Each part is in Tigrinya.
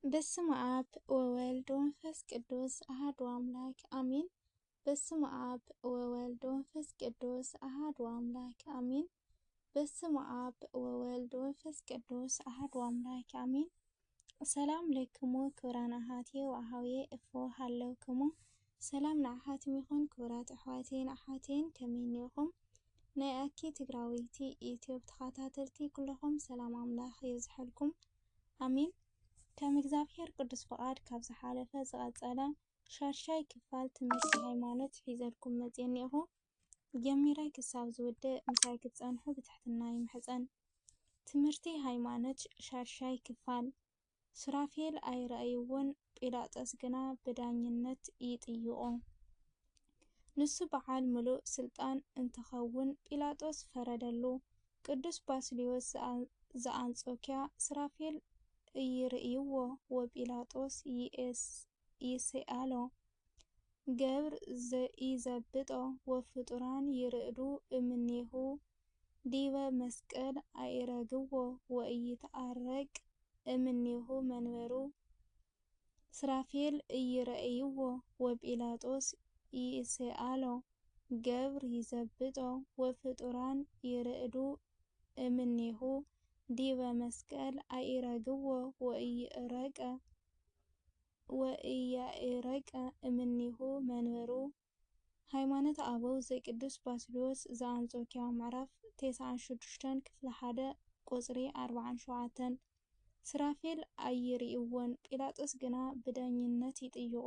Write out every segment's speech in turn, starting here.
በስመ አብ ወወልድ ወመንፈስ ቅዱስ አሐዱ አምላክ አሜን። በስመ አብ ወወልድ ወመንፈስ ቅዱስ አሐዱ አምላክ አሜን። በስመ አብ ወወልድ ወመንፈስ ቅዱስ አሐዱ አምላክ አሜን። ሰላም ለክሙ ክብራን አሐትየ ወአኀውየ እፎ ሃለውክሙ ሰላም ንኣሓትም ይኹን ክብራት ኣሕዋቴን ኣሓቴን ከመይ ኢኹም? ናይ ኣኪ ትግራዊቲ ኢትዮብ ተኸታተልቲ ኩለኹም ሰላም ኣምላኽ ይብዝሐልኩም አሜን። ከም እግዚአብሔር ቅዱስ ፈቃድ ካብ ዝሓለፈ ዝቐፀለ ሻድሻይ ክፋል ትምህርቲ ሃይማኖት ሒዘልኩም መፅእ እኒአኹ። ጀሚረይ ክሳብ ዝውድእ ምሳይ ክትፀንሑ ብትሕትና ይምሕፀን። ትምህርቲ ሃይማኖት ሻድሻይ ክፋል ሱራፌል ኣይረአይዎን፣ ጲላጦስ ግና ብዳኝነት ይጥይቆ። ንሱ በዓል ሙሉእ ስልጣን እንትኸውን ጲላጦስ ፈረደሉ። ቅዱስ ባስልዮስ ዘአንጾኪያ ሱራፌል ይርእይዎ ወጲላጦስ ይስአሎ ገብር ይዘብጦ ወፍጡራን ይርእዱ እምኔሁ ዲበ መስቀል አይረግዎ ወኢይትአረቅ እምኔሁ መንበሩ። ሱራፌል ይርእይዎ ወጲላጦስ ይስአሎ ገብር ይዘብጦ ወፍጡራን ይርእዱ እምኔሁ ዲበ መስቀል አይረግዎ ወኢያእረቀ እምኔሁ መንበሩ። ሃይማኖት አበው ዘቅዱስ ባስልዮስ ዘአንጾኪያ ምዕራፍ 96 ክፍሊ 1 ቁፅሪ 47። ሱራፌል አይርእይዎን፣ ጲላጦስ ግና ብዳኝነት ይጥይቆ።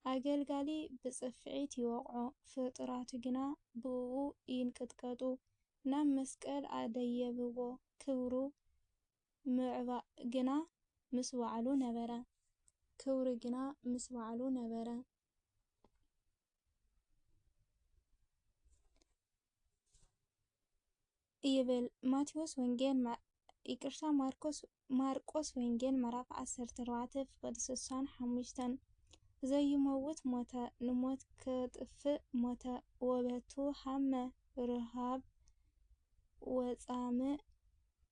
አገልጋሊ ብፅፍዒት ይወቅዖ፣ ፍጡራቱ ግና ብእኡ ይንቅጥቀጡ። ናብ መስቀል አደየብዎ፣ ክብሩ ግና ምስ ባዕሉ ነበረ። ይብል ማቴዎስ ወንጌል ማርቆስ ወንጌል ምዕራፍ 14 ፍቅዲ 65 ዘይመውት ሞተ፣ ንሞት ከጥፍእ ሞተ፣ ወበቱ ሃመ ርሃብ ወጻምእ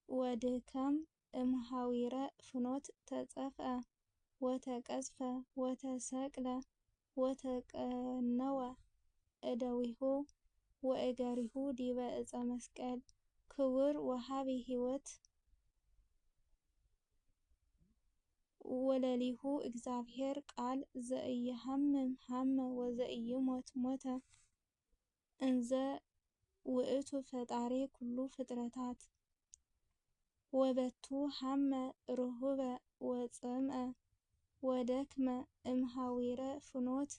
ወድካም እምሃዊረ ፍኖት ተጸፍአ ወተቀዝፈ ወተሰቅለ ወተቀነወ እደዊሁ ወእገሪሁ ዲበ ዕፀ መስቀል። ክቡር ወሃቢ ሕይወት ወለሊሁ እግዚአብሔር ቃል ዘኢይሃምም ሃመ ወዘኢይሞት ሞተ እንዘ ውእቱ ፈጣሪ ኩሉ ፍጥረታት። ወበቱ ሃመ ርሁበ ወጸምአ ወደክመ እምሃዊረ ፍኖት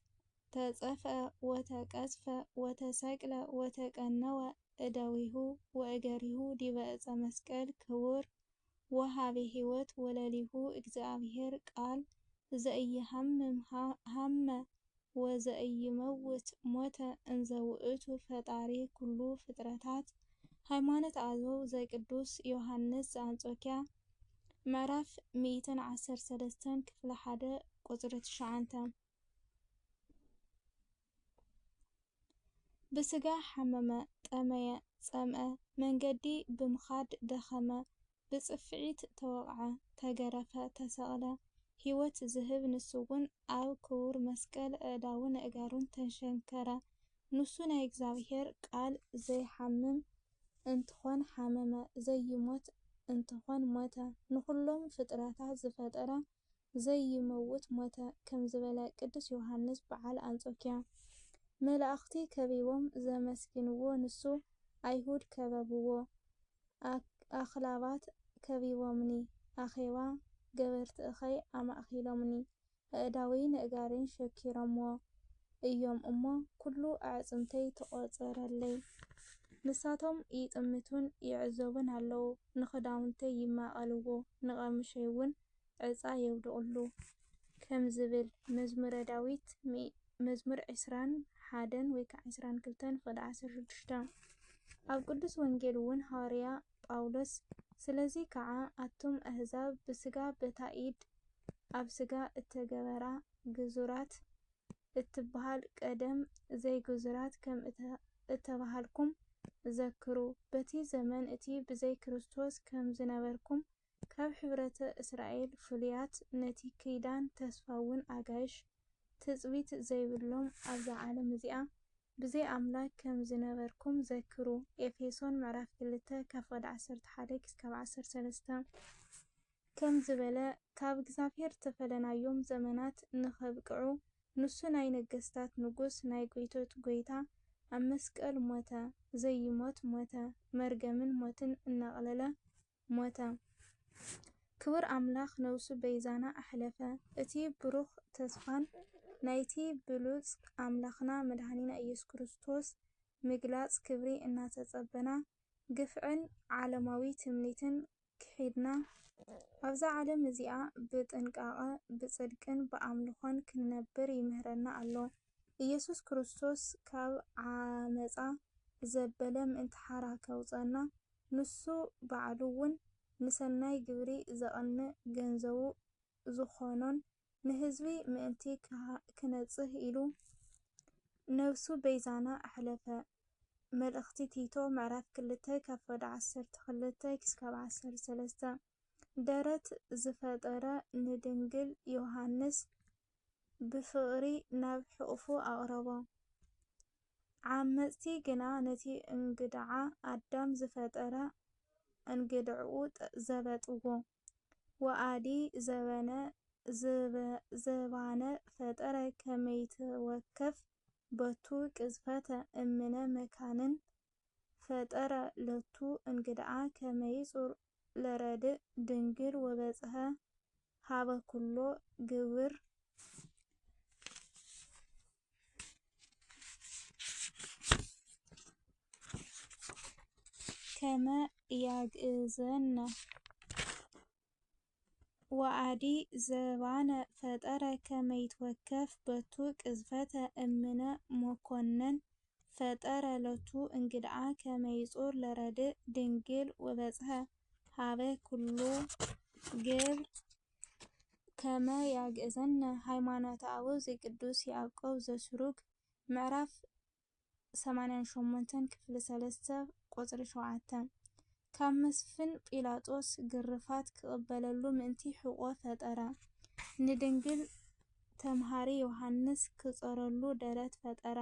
ተጸፍአ ወተቀዝፈ ወተሰቅለ ወተቀነወ እደዊሁ ወእገሪሁ ዲበ ዕፀ መስቀል። ክቡር ወሃቢ ሕይወት ወለሊሁ እግዚአብሔር ቃል ዘኢይሃምም ሃመ ወዘኢይመውት ሞተ እንዘ ውእቱ ፈጣሪ ኩሉ ፍጥረታት። ሃይማኖት አበው ዘቅዱስ ዮሐንስ ዘአንጾኪያ ምዕራፍ 113 ክፍሊ 1 ቁፅሪ 9 ብስጋ ሓመመ ጠመየ ጸምአ መንገዲ ብምኻድ ደኸመ ብፅፍዒት ተወቅዐ ተገረፈ ተሰቅለ። ሕይወት ዝህብ ንሱውን ኣብ ክቡር መስቀል ኣእዳውን ኣእጋሩን ተሸንከረ። ንሱ ናይ እግዚአብሔር ቃል ዘይሓምም እንትኾን ሓመመ፣ ዘይሞት እንትኾን ሞተ። ንኩሎም ፍጥረታት ዝፈጠረ ዘይመውት ሞተ ከም ዝበለ ቅዱስ ዮሐንስ በዓል አንጾኪያ። መላእኽቲ ከቢቦም ዘመስግንዎ ንሱ አይሁድ ከበብዎ፣ አኽላባት ከቢቦምኒ አኼባ ገበርቲ እኸይ አማእኺሎምኒ ኣእዳወይን ኣእጋረይን ሸኪሮምዎ እዮም እሞ ኩሉ ኣዕፅምተይ ተቆፀረለይ። ንሳቶም ይጥምቱን ይዕዘቡን ኣለዉ፣ ንክዳውንተይ ይማቀልዎ፣ ንቀምሸይ እውን ዕፃ የውድቁሉ ከም ዝብል መዝሙረ ዳዊት መዝሙር 21 ወይ 22 ፍቅዲ 16። ኣብ ቅዱስ ወንጌል እውን ሐዋርያ ጳውሎስ ስለዚ ከዓ ኣቱም ኣህዛብ ብስጋ በታ ኢድ ኣብ ስጋ እተገበራ ግዙራት እትበሃል ቀደም ዘይግዙራት ከም እተባሃልኩም ዘክሩ። በቲ ዘመን እቲ ብዘይ ክርስቶስ ከም ዝነበርኩም ካብ ሕብረተ እስራኤል ፍሉያት ነቲ ክዳን ተስፋውን ኣጋይሽ ትጽቢት ዘይብሎም ኣብዛ ዓለም እዚኣ ብዘይ ኣምላክ ከም ዝነበርኩም ዘክሩ። ኤፌሶን ምዕራፍ 2 ካብ 11 ክሳብ 13 ከም ዝበለ ካብ እግዚአብሔር ተፈለናዮም ዘመናት ንኸብቅዑ ንሱ ናይ ነገስታት ንጉስ ናይ ጎይቶት ጎይታ ኣብ መስቀል ሞተ። ዘይሞት ሞተ፣ መርገምን ሞትን እናቕለለ ሞተ። ክቡር ኣምላኽ ነብሱ በይዛና ኣሕለፈ። እቲ ብሩኽ ተስፋን ናይቲ ብሉጽ ኣምላኽና መድኃኒና ኢየሱስ ክርስቶስ ምግላጽ ክብሪ እናተጸበና ግፍዕን ዓለማዊ ትምኒትን ክሒድና ኣብዛ ዓለም እዚኣ ብጥንቃቐ ብጽድቅን ብኣምልኾን ክንነብር ይምህረና ኣሎ። ኢየሱስ ክርስቶስ ካብ ዓመፃ ዘበለ ምእንቲ ሓራ ከውፀና ንሱ ባዕሉ እውን ንሰናይ ግብሪ ዘቐንዕ ገንዘቡ ዝኾኖን ንህዝቢ ምእንቲ ክነጽህ ኢሉ ነብሱ በይዛና ኣሕለፈ። መልእኽቲ ቲቶ ምዕራፍ 2 ካብ 12 ክሳብ 13 ደረት ዝፈጠረ ንድንግል ዮሃንስ ብፍቕሪ ናብ ሕቑፉ ኣቕረቦ። ዓመፅቲ ግና ነቲ እንግድዓ ኣዳም ዝፈጠረ እንግድዕኡ ዘበጥዎ። ወኣዲ ዘባነ ፈጠረ ከመይትወከፍ በቱ ቅዝፈተ እምነ መካንን ፈጠረ ለቱ እንግድዓ ከመይጹር ለረድእ ድንግል ወበጽሐ ሃበ ኩሎ ግብር ከመ ያግእዘነ። ወአዲ ዘባነ ፈጠረ ከመይትወከፍ በቱ ቅዝፈተ እምነ መኮነን ፈጠረ ለቱ እንግድዓ ከመይጹር ለረድእ ድንግል ወበጽሐ ሃበ ኩሉ ግብር ከመ ያግእዘነ። ሃይማኖተ አበው ዘቅዱስ ያዕቆብ ዘስሩግ ምዕራፍ 88 ክፍሊ 3 ቁጽሪ 7 ካብ መስፍን ጲላጦስ ግርፋት ክቕበለሉ ምእንቲ ሕቖ ፈጠረ። ንድንግል ተምሃሪ ዮሃንስ ክጾረሉ ደረት ፈጠረ።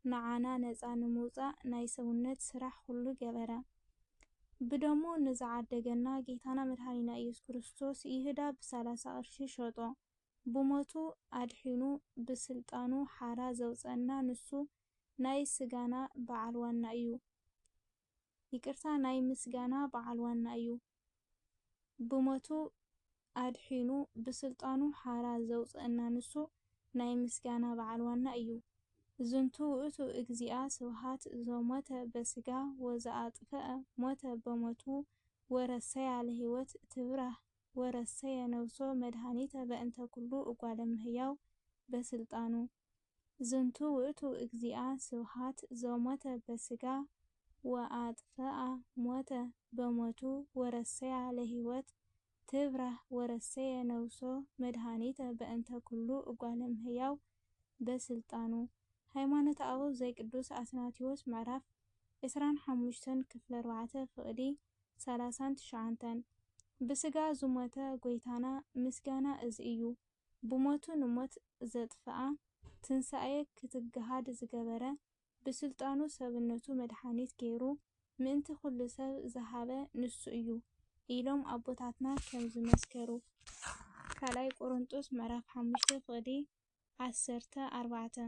ንዓና ነፃ ንምውፃእ ናይ ሰውነት ስራሕ ሁሉ ገበረ። ብደሙ ንዝዓደገና ጌታና መድኃኒና ኢየሱስ ክርስቶስ ይሁዳ ብ30 ቅርሺ ሸጦ። ብሞቱ አድሒኑ ብስልጣኑ ሓራ ዘውፀና ንሱ ናይ ስጋና በዓል ዋና እዩ። ይቅርታ ናይ ምስጋና በዓል ዋና እዩ። ብሞቱ አድሒኑ ብስልጣኑ ሓራ ዘውፀና ንሱ ናይ ምስጋና በዓል ዋና እዩ። ዝንቱ ውእቱ እግዚአ ስብሐት ዘሞተ በስጋ ወዘአጥፍአ ሞተ በሞቱ ወረሰያ ለሕይወት ትብራህ ወረሰየ ነብሶ መድኃኒተ በእንተ ኩሉ እጓለ እመሕያው በስልጣኑ። ዝንቱ ውእቱ እግዚአ ስብሐት ዘሞተ በስጋ ወአጥፍአ ሞተ በሞቱ ወረሰያ ለሕይወት ትብራህ ወረሰየ ነብሶ መድኃኒተ በእንተ ኩሉ እጓለ እመሕያው በስልጣኑ። ሃይማኖተ አበው ዘቅዱስ አትናቴዎስ ምዕራፍ 25 ክፍሊ 4 ፍቕዲ 39 ብስጋ ዝሞተ ጎይታና ምስጋና እዚ እዩ። ብሞቱ ንሞት ዘጥፍአ ትንሣኤ ክትገሃድ ዝገበረ ብስልጣኑ ሰብነቱ መድኃኒት ገይሩ ምእንቲ ኩሉ ሰብ ዝሃበ ንሱ እዩ ኢሎም ኣቦታትና ከም ዝመስከሩ። ካልኣይ ቆሮንጦስ ምዕራፍ 5 ፍቕዲ 14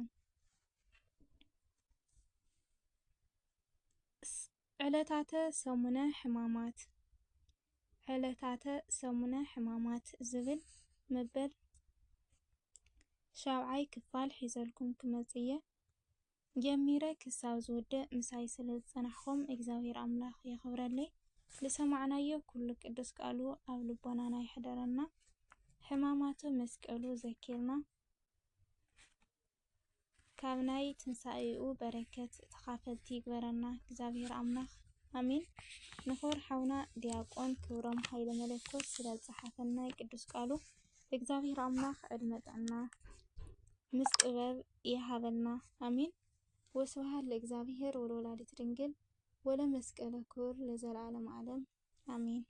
ዕለታተ ሰሙነ ሕማማት ዕለታተ ሰሙነ ሕማማት ዝብል መበል 7ይ ክፋል ሒዘልኩም ክመጽየ ጀሚረ ክሳብ ዝውድእ ምሳይ ስለ ዝጸናሕኩም እግዚአብሔር አምላኽ የኽብረለይ። ልሰማዕናዮ ኩሉ ቅዱስ ቃሉ ኣብ ልቦናና ይሕደረና። ሕማማቱ መስቀሉ ዘኪርና ካብ ናይ ትንሣኤኡ በረከት ተኻፈልቲ ይግበረና እግዚአብሔር አምላኽ አሜን። ንኽብር ሓውና ዲያቆን ክብሮም ሃይለ መለኮት ስለ ዝጸሓፈና ቅዱስ ቃሉ እግዚአብሔር አምላኽ ዕድመ ጥዕና ምስ ጥበብ ይሃበልና አሜን። ወስብሐት ለእግዚአብሔር ወለወላዲቱ ድንግል ወለመስቀለ ክቡር ለዘለዓለመ ዓለም አሜን።